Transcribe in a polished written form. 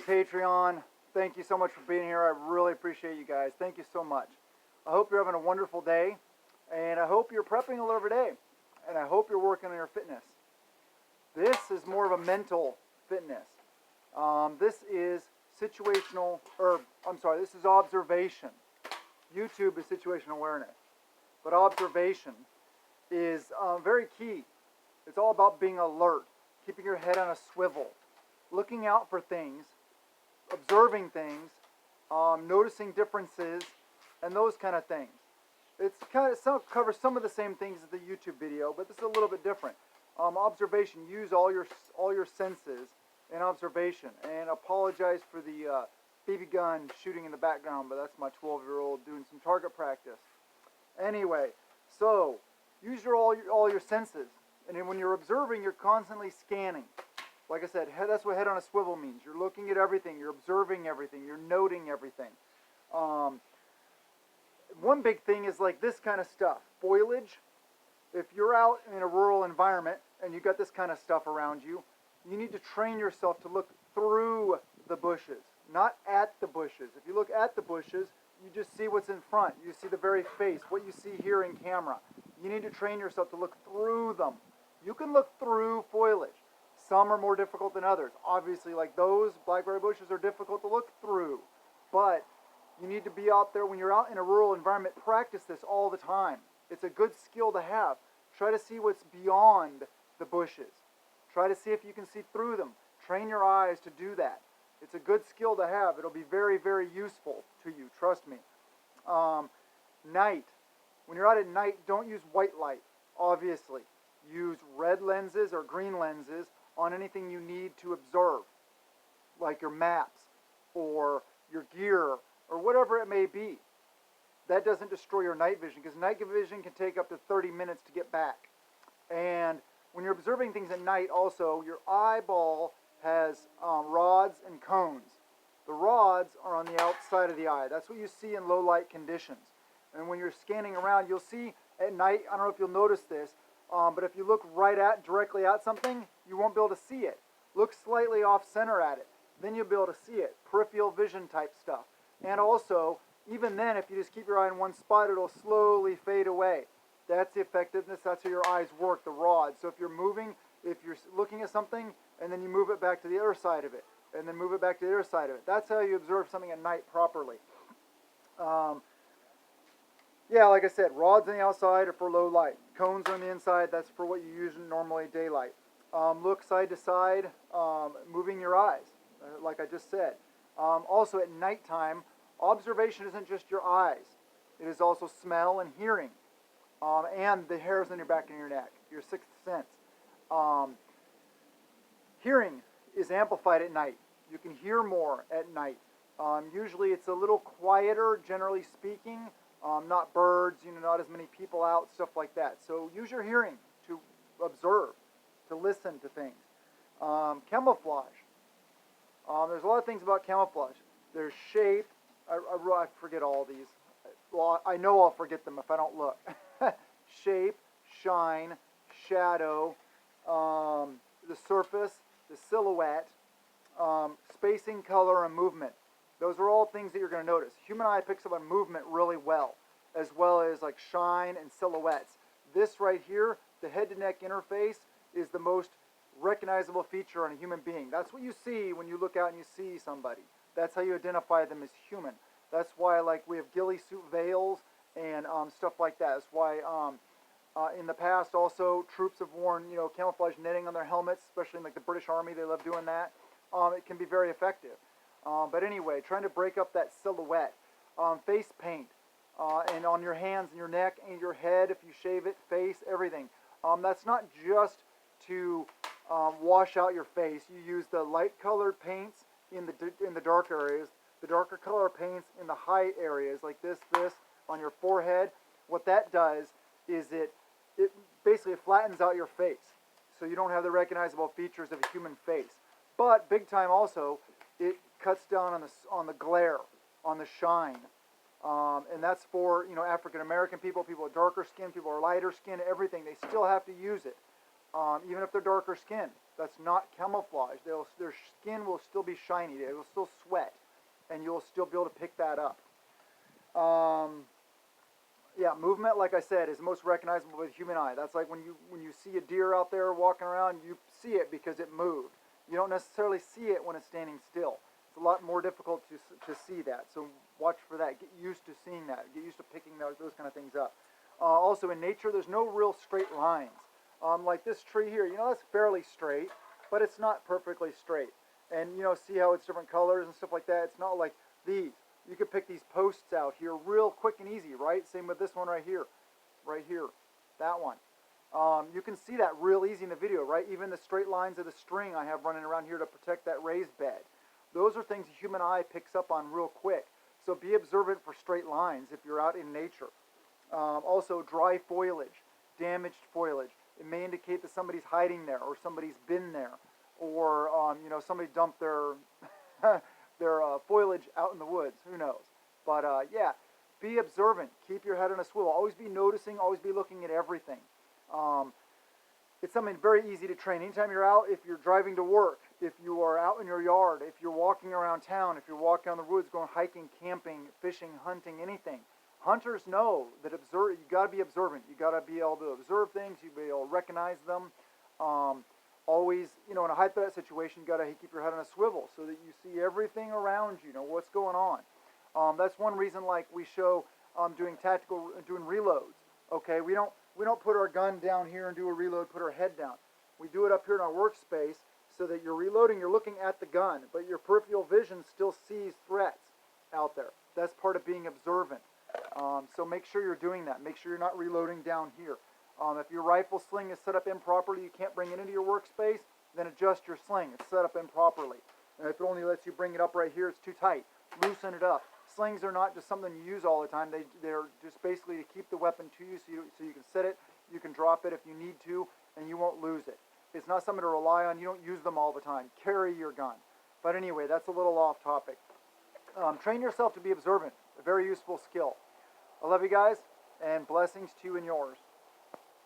Patreon. Thank you so much for being here. I really appreciate you guys. Thank you so much. I hope you're having a wonderful day, and I hope you're prepping a little every day, and I hope you're working on your fitness. This is more of a mental fitness. This is situational, this is observation. YouTube is situational awareness, but observation is very key. It's all about being alert, keeping your head on a swivel, looking out for things, observing things, noticing differences, and those kind of things. It's covers some of the same things as the YouTube video, but this is a little bit different. Observation. Use all your senses in observation. And apologize for the BB gun shooting in the background, but that's my 12-year-old doing some target practice. Anyway, so use all your senses, and then when you're observing, you're constantly scanning. Like I said, that's what head on a swivel means. You're looking at everything, you're observing everything, you're noting everything. One big thing is like this kind of stuff, foliage. If you're out in a rural environment and you got this kind of stuff around you, you need to train yourself to look through the bushes, not at the bushes. If you look at the bushes, you just see what's in front. You see the very face, what you see here in camera. You need to train yourself to look through them. You can look through foliage. Some are more difficult than others. Obviously, like those blackberry bushes are difficult to look through. But you need to be out there when you're out in a rural environment. Practice this all the time. It's a good skill to have. Try to see what's beyond the bushes. Try to see if you can see through them. Train your eyes to do that. It's a good skill to have. It'll be very, very useful to you. Trust me. Night. When you're out at night, don't use white light, obviously. Use red lenses or green lenses on anything you need to observe, like your maps or your gear or whatever it may be. That doesn't destroy your night vision, because night vision can take up to 30 minutes to get back. And when you're observing things at night also, your eyeball has rods and cones. The rods are on the outside of the eye. That's what you see in low light conditions. And when you're scanning around, you'll see at night, I don't know if you'll notice this, but if you look directly at something, you won't be able to see it. Look slightly off center at it. Then you'll be able to see it. Peripheral vision type stuff. And also, even then, if you just keep your eye in one spot, it'll slowly fade away. That's the effectiveness. That's how your eyes work, the rods. So if you're looking at something, and then you move it back to the other side of it, and then move it back to the other side of it. That's how you observe something at night properly. Yeah, like I said, rods on the outside are for low light. Cones on the inside, that's for what you use in normally daylight. Look side to side, moving your eyes, like I just said. Also at nighttime, observation isn't just your eyes. It is also smell and hearing, and the hairs on your back and your neck, your sixth sense. Hearing is amplified at night. You can hear more at night. Usually it's a little quieter, generally speaking. Not birds, not as many people out, stuff like that. So use your hearing to observe, to listen to things. Camouflage. There's a lot of things about camouflage. There's shape. I forget all these. Well, I know I'll forget them if I don't look. Shape, shine, shadow, the surface, the silhouette, spacing, color, and movement. Those are all things that you're going to notice. Human eye picks up on movement really well as like shine and silhouettes. This right here, the head to neck interface, is the most recognizable feature on a human being. That's what you see when you look out and you see somebody. That's how you identify them as human. That's why we have ghillie suit veils and stuff like that. That's why in the past also troops have worn camouflage netting on their helmets, especially in the British Army. They love doing that. It can be very effective. But anyway, trying to break up that silhouette. Face paint, and on your hands and your neck and your head, if you shave it, face, everything. That's not just to wash out your face. You use the light-colored paints in the dark areas, the darker color paints in the high areas, like this on your forehead. What that does is it basically flattens out your face, so you don't have the recognizable features of a human face. But big time also, it cuts down on the glare, on the shine, and that's for African American people, people with darker skin, people with lighter skin, everything. They still have to use it, even if they're darker skin. That's not camouflage. Their skin will still be shiny. They will still sweat, and you'll still be able to pick that up. Yeah, movement, like I said, is most recognizable with the human eye. That's like when you see a deer out there walking around, you see it because it moved. You don't necessarily see it when it's standing still. It's a lot more difficult to see that. So watch for that. Get used to seeing that. Get used to picking those kind of things up. Also, in nature, there's no real straight lines. Like this tree here, that's fairly straight, but it's not perfectly straight. And, see how it's different colors and stuff like that? It's not like these. You could pick these posts out here real quick and easy, right? Same with this one right here, that one. You can see that real easy in the video, right? Even the straight lines of the string I have running around here to protect that raised bed. Those are things the human eye picks up on real quick. So be observant for straight lines if you're out in nature. Also, dry foliage, damaged foliage. It may indicate that somebody's hiding there, or somebody's been there, or somebody dumped their their foliage out in the woods. Who knows? But yeah, be observant. Keep your head on a swivel. Always be noticing. Always be looking at everything. It's something very easy to train. Anytime you're out, if you're driving to work, if you are out in your yard, if you're walking around town, if you're walking on the woods, going hiking, camping, fishing, hunting, anything. Hunters know that you got to be observant. You got to be able to observe things. You be able to recognize them. Always, in a high threat situation, you got to keep your head on a swivel so that you see everything around you. What's going on. That's one reason, like we show doing reloads. Okay, we don't put our gun down here and do a reload. Put our head down. We do it up here in our workspace so that you're reloading. You're looking at the gun, but your peripheral vision still sees threats out there. That's part of being observant. So make sure you're doing that. Make sure you're not reloading down here. If your rifle sling is set up improperly, you can't bring it into your workspace, then adjust your sling. It's set up improperly. And if it only lets you bring it up right here, it's too tight. Loosen it up. Slings are not just something you use all the time. They're just basically to keep the weapon to you so you can set it, you can drop it if you need to, and you won't lose it. It's not something to rely on. You don't use them all the time. Carry your gun. But anyway, that's a little off topic. Train yourself to be observant. A very useful skill. I love you guys, and blessings to you and yours.